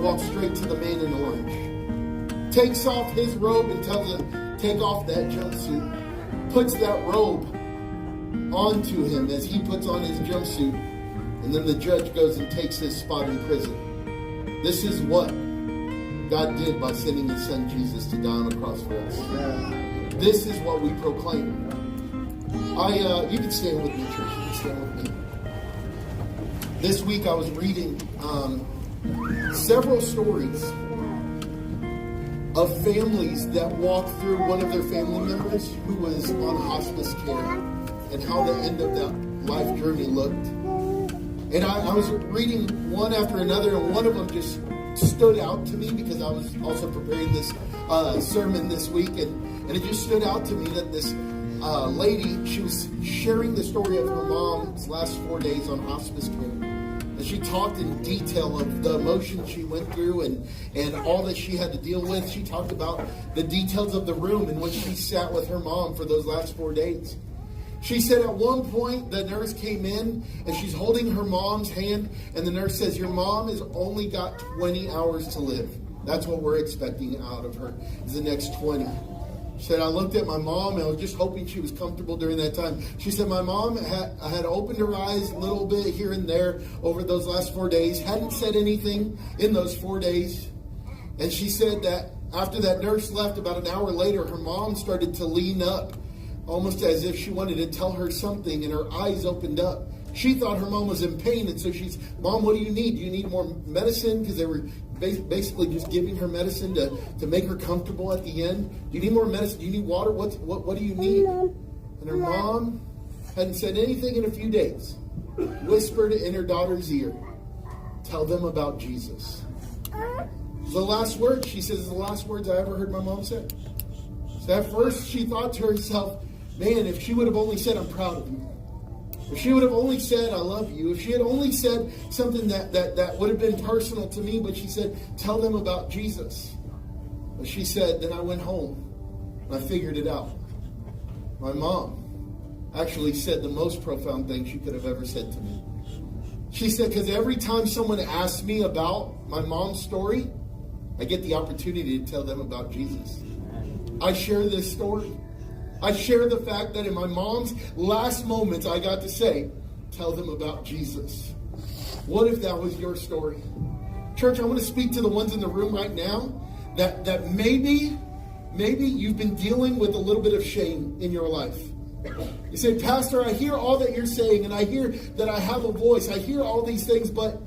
walks straight to the man in orange. Takes off his robe and tells him, take off that jumpsuit. Puts that robe onto him as he puts on his jumpsuit. And then the judge goes and takes his spot in prison. This is what God did by sending his son Jesus to die on the cross for us. This is what we proclaim. You can stand with me, church. You can stand with me. This week I was reading several stories of families that walked through one of their family members who was on hospice care and how the end of that life journey looked. And I was reading one after another, and one of them just stood out to me because I was also preparing this sermon this week, and it just stood out to me that this lady, she was sharing the story of her mom's last 4 days on hospice care. And she talked in detail of the emotions she went through and all that she had to deal with. She talked about the details of the room in which she sat with her mom for those last 4 days. She said at one point the nurse came in and she's holding her mom's hand, and the nurse says, your mom has only got 20 hours to live. That's what we're expecting out of her, is the next 20. She said, I looked at my mom and I was just hoping she was comfortable during that time. She said, my mom had opened her eyes a little bit here and there over those last 4 days, hadn't said anything in those 4 days. And she said that after that nurse left, about an hour later, her mom started to lean up, almost as if she wanted to tell her something, and her eyes opened up. She thought her mom was in pain, and so she's, Mom, what do you need? Do you need more medicine? Because they were basically just giving her medicine to make her comfortable at the end. Do you need more medicine? Do you need water? What do you need? And her mom hadn't said anything in a few days. Whispered in her daughter's ear, tell them about Jesus. The last words, she says, the last words I ever heard my mom say. So at first she thought to herself, man, if she would have only said, I'm proud of you. If she would have only said, I love you. If she had only said something that would have been personal to me, but she said, tell them about Jesus. But she said, then I went home and I figured it out. My mom actually said the most profound thing she could have ever said to me. She said, because every time someone asks me about my mom's story, I get the opportunity to tell them about Jesus. I share this story. I share the fact that in my mom's last moments, I got to say, tell them about Jesus. What if that was your story? Church, I want to speak to the ones in the room right now that maybe you've been dealing with a little bit of shame in your life. You say, Pastor, I hear all that you're saying, and I hear that I have a voice. I hear all these things, but